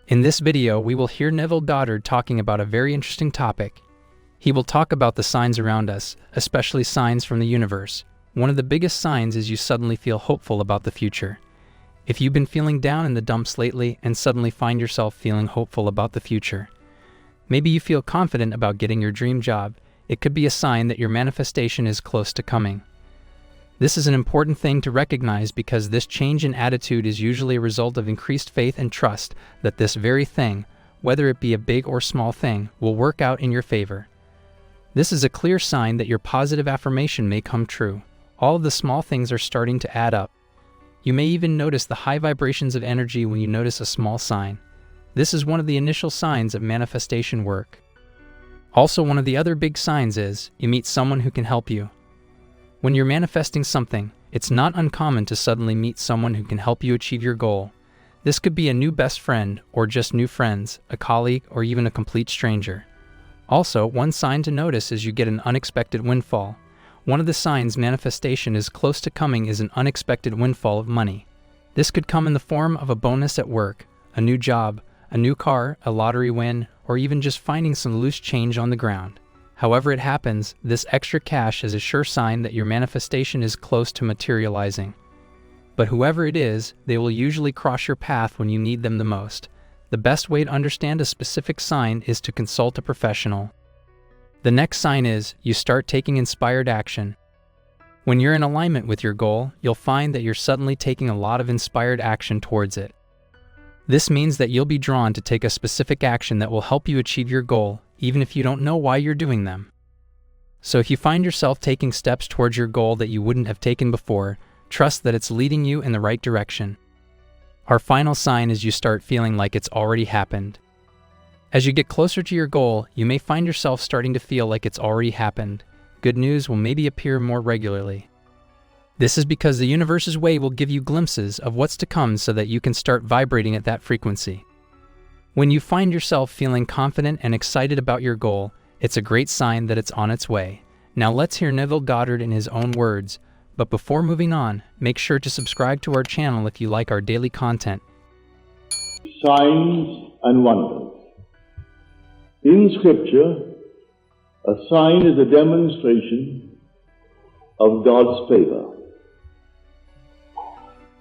In this video, we will hear Neville Goddard talking about a very interesting topic. He will talk about the signs around us, especially signs from the universe. One of the biggest signs is you suddenly feel hopeful about the future. If you've been feeling down in the dumps lately and suddenly find yourself feeling hopeful about the future. Maybe you feel confident about getting your dream job. It could be a sign that your manifestation is close to coming. This is an important thing to recognize because this change in attitude is usually a result of increased faith and trust that this very thing, whether it be a big or small thing, will work out in your favor. This is a clear sign that your positive affirmation may come true. All of the small things are starting to add up. You may even notice the high vibrations of energy when you notice a small sign. This is one of the initial signs of manifestation work. Also, one of the other big signs is you meet someone who can help you. When you're manifesting something, it's not uncommon to suddenly meet someone who can help you achieve your goal. This could be a new best friend, or just new friends, a colleague, or even a complete stranger. Also, one sign to notice is you get an unexpected windfall. One of the signs manifestation is close to coming is an unexpected windfall of money. This could come in the form of a bonus at work, a new job, a new car, a lottery win, or even just finding some loose change on the ground. However it happens, this extra cash is a sure sign that your manifestation is close to materializing. But whoever it is, they will usually cross your path when you need them the most. The best way to understand a specific sign is to consult a professional. The next sign is you start taking inspired action. When you're in alignment with your goal, you'll find that you're suddenly taking a lot of inspired action towards it. This means that you'll be drawn to take a specific action that will help you achieve your goal, even if you don't know why you're doing them. So if you find yourself taking steps towards your goal that you wouldn't have taken before, trust that it's leading you in the right direction. Our final sign is you start feeling like it's already happened. As you get closer to your goal, you may find yourself starting to feel like it's already happened. Good news will maybe appear more regularly. This is because the universe's way will give you glimpses of what's to come so that you can start vibrating at that frequency. When you find yourself feeling confident and excited about your goal, it's a great sign that it's on its way. Now let's hear Neville Goddard in his own words. But before moving on, make sure to subscribe to our channel if you like our daily content. Signs and wonders. In Scripture, a sign is a demonstration of God's favor.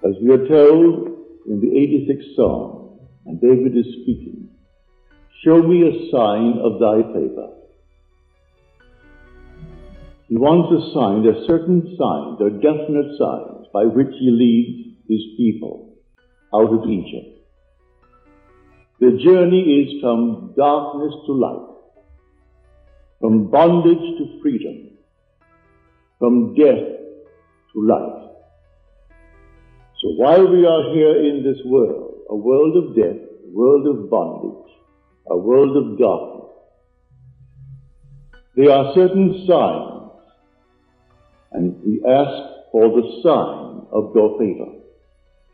As we are told in the 86th Psalm, and David is speaking, "Show me a sign of thy favor." He wants a sign. There are certain signs, there are definite signs by which he leads his people out of Egypt. The journey is from darkness to light, from bondage to freedom, from death to life. So while we are here in this world, a world of death, a world of bondage, a world of darkness, there are certain signs, and we ask for the sign of your favor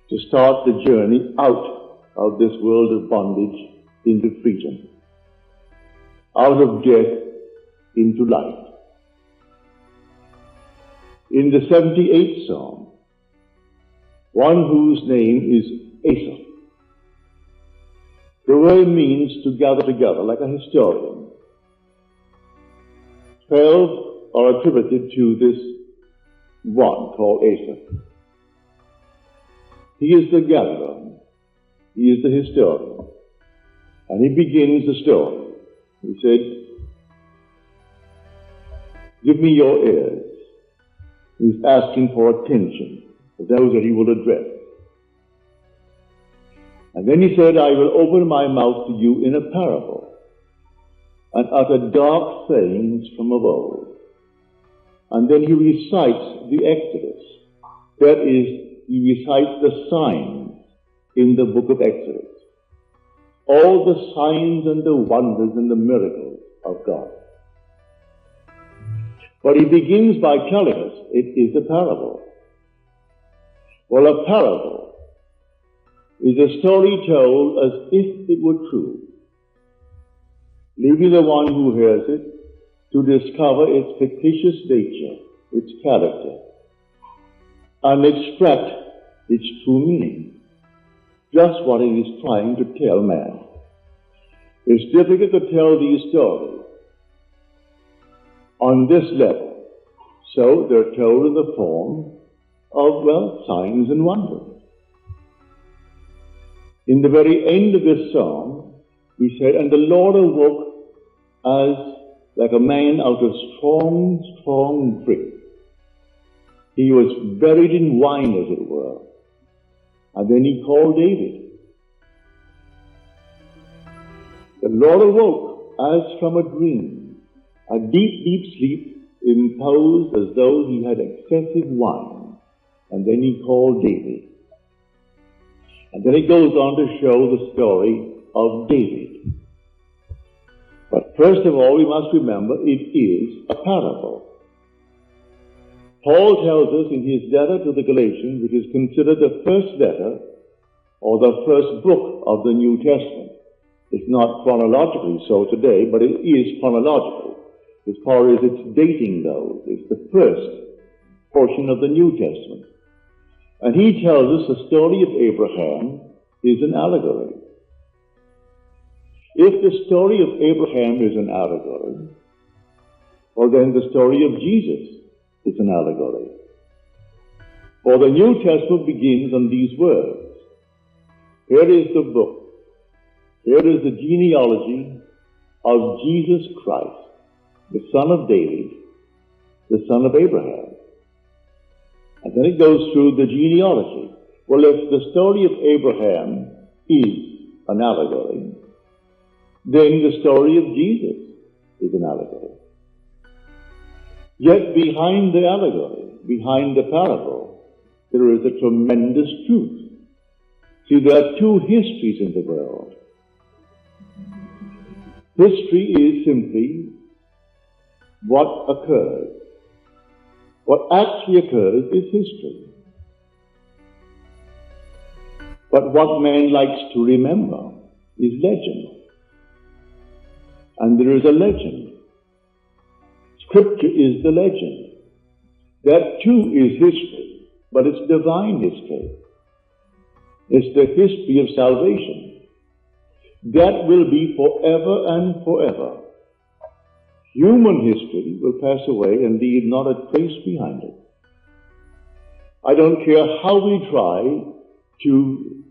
to start the journey out of this world of bondage into freedom, out of death into life. In the 78th Psalm, one whose name is Asaph. The word means to gather together, like a historian. 12 are attributed to this one called Asaph. He is the gatherer. He is the historian. And he begins the story. He said, "Give me your ears." He's asking for attention of those that he will address. And then he said, "I will open my mouth to you in a parable, and utter dark sayings from of old." And then he recites the Exodus. That is, he recites the signs in the book of Exodus. All the signs and the wonders and the miracles of God. But he begins by telling us it is a parable. Well, a parable is a story told as if it were true, leaving the one who hears it to discover its fictitious nature, its character, and extract its true meaning. just what it is trying to tell man. It's difficult to tell these stories on this level, so they're told in the form of, well, signs and wonders. In the very end of this psalm, he said, "And the Lord awoke as like a man out of strong, strong drink. He was buried in wine, as it were. And then he called David. The Lord awoke as from a dream, a deep, deep sleep imposed as though he had excessive wine. And then he called David." And then it goes on to show the story of David. But first of all, we must remember it is a parable. Paul tells us in his letter to the Galatians, which is considered the first letter or the first book of the New Testament. It's not chronologically so today, but it is chronological. As far as its dating goes, it's the first portion of the New Testament. And he tells us the story of Abraham is an allegory. If the story of Abraham is an allegory, well then the story of Jesus is an allegory. For the New Testament begins on these words. Here is the book. Here is the genealogy of Jesus Christ, the son of David, the son of Abraham. And then it goes through the genealogy. Well, if the story of Abraham is an allegory, then the story of Jesus is an allegory. Yet behind the allegory, behind the parable, there is a tremendous truth. See, there are two histories in the world. History is simply what occurs. What actually occurs is history. But what man likes to remember is legend. And there is a legend. Scripture is the legend. That too is history, but it's divine history. It's the history of salvation. That will be forever and forever. Human history will pass away and leave not a trace behind it. I don't care how we try to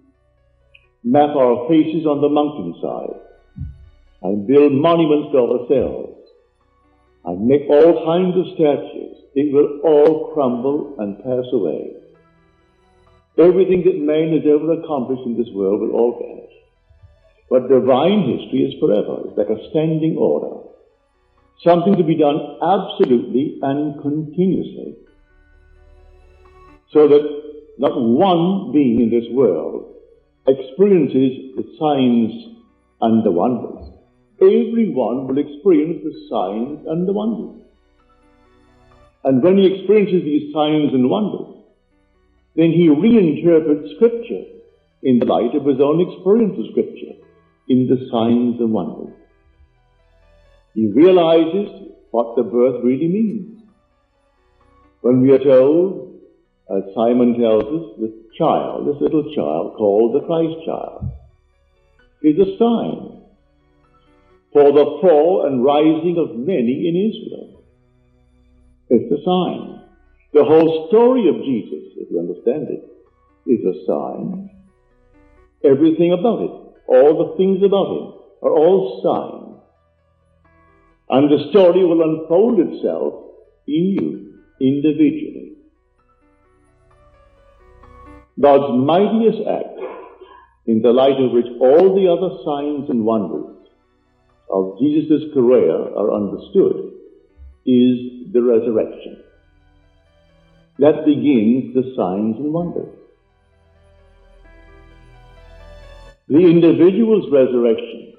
map our faces on the mountainside and build monuments to ourselves and make all kinds of statues. It will all crumble and pass away. Everything that man has ever accomplished in this world will all vanish. But divine history is forever. It's like a standing order. Something to be done absolutely and continuously. So that not one being in this world experiences the signs and the wonders. Everyone will experience the signs and the wonders. And when he experiences these signs and wonders, then he reinterprets Scripture in the light of his own experience of Scripture, in the signs and wonders. He realizes what the birth really means. When we are told, as Simon tells us, this child, this little child called the Christ child, is a sign for the fall and rising of many in Israel. It's a sign. The whole story of Jesus, if you understand it, is a sign. Everything about it, all the things about him, are all signs. And the story will unfold itself in you, individually. God's mightiest act, in the light of which all the other signs and wonders of Jesus' career are understood, is the resurrection. That begins the signs and wonders. The individual's resurrection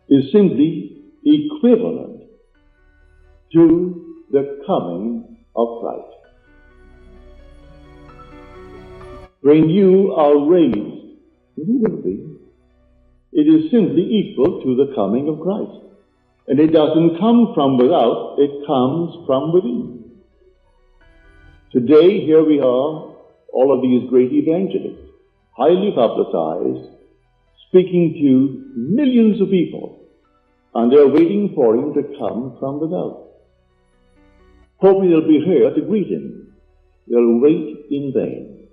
is simply equivalent to the coming of Christ. When you are raised, it is simply equal to the coming of Christ. And it doesn't come from without, it comes from within. Today, here we are, all of these great evangelists, highly publicized, speaking to millions of people, and they're waiting for him to come from without, hoping they'll be here to greet him. They'll wait in vain.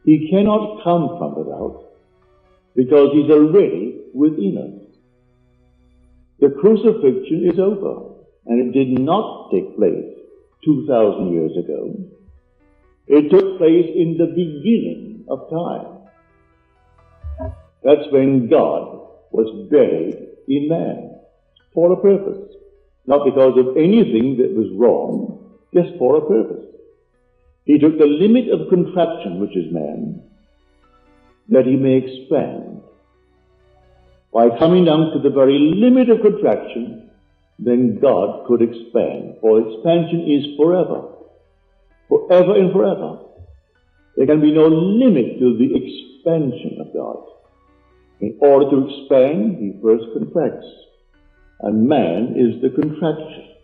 He cannot come from without because he's already within us. The crucifixion is over, and it did not take place 2,000 years ago. It took place in the beginning of time. That's when God was buried in man for a purpose, not because of anything that was wrong, just for a purpose. He took the limit of contraction, which is man, that he may expand. By coming down to the very limit of contraction, then God could expand. For expansion is forever. Forever and forever. There can be no limit to the expansion of God. In order to expand, he first contracts. And man is the contraction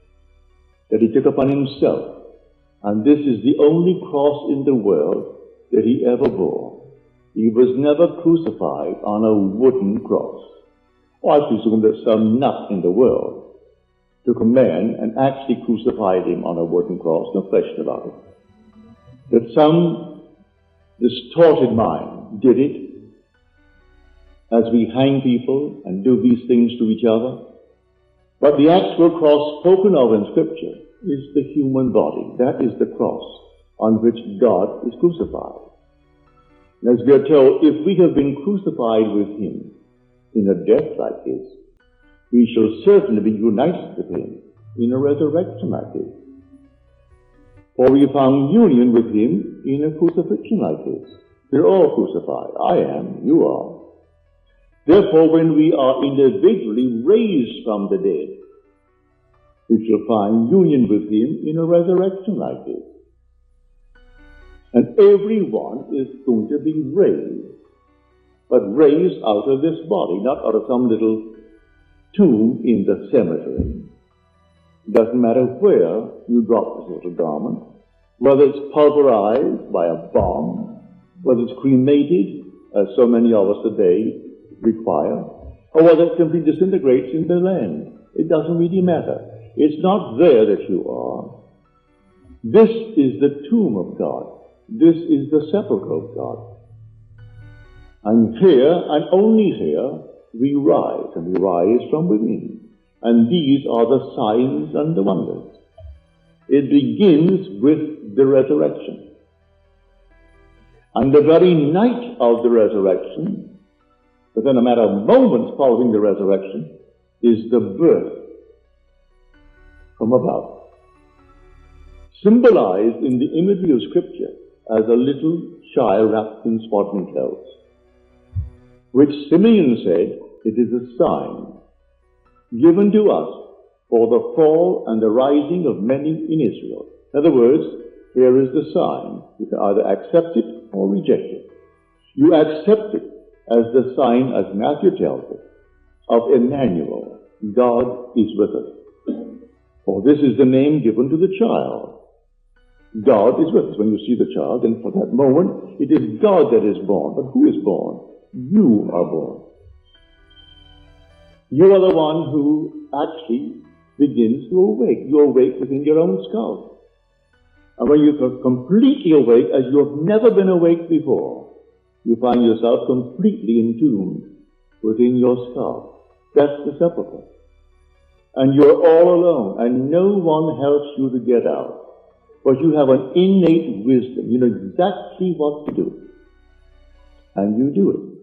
that he took upon himself. And this is the only cross in the world that he ever bore. He was never crucified on a wooden cross. I presume that some nut in the world took a man and actually crucified him on a wooden cross, no question about it. That some distorted mind did it, as we hang people and do these things to each other. But the actual cross spoken of in Scripture is the human body. That is the cross on which God is crucified. And as we are told, if we have been crucified with him in a death like his, we shall certainly be united with him in a resurrection like his. For we found union with him in a crucifixion like his. We're all crucified. I am, you are. Therefore, when we are individually raised from the dead, we shall find union with him in a resurrection like this. And everyone is going to be raised, but raised out of this body, not out of some little tomb in the cemetery. It doesn't matter where you drop this little garment, whether it's pulverized by a bomb, whether it's cremated, as so many of us today require, or whether it simply disintegrates in the land. It doesn't really matter. It's not there that you are. This is the tomb of God. This is the sepulchre of God. And here, and only here, we rise, and we rise from within. And these are the signs and the wonders. It begins with the resurrection. And the very night of the resurrection, within a matter of moments following the resurrection, is the birth from above, symbolized in the imagery of Scripture as a little child wrapped in swaddling clothes, which Simeon said it is a sign given to us for the fall and the rising of many in Israel. In other words, here is the sign. You can either accept it or reject it. You accept it as the sign, as Matthew tells us, of Emmanuel. God is with us. For this is the name given to the child. God is with us. When you see the child, then for that moment, it is God that is born. But who is born? You are born. You are the one who actually begins to awake. You awake within your own skull. And when you're completely awake, as you have never been awake before, you find yourself completely entombed within your skull. That's the sepulchre. And you're all alone, and no one helps you to get out. But you have an innate wisdom. You know exactly what to do. And you do it.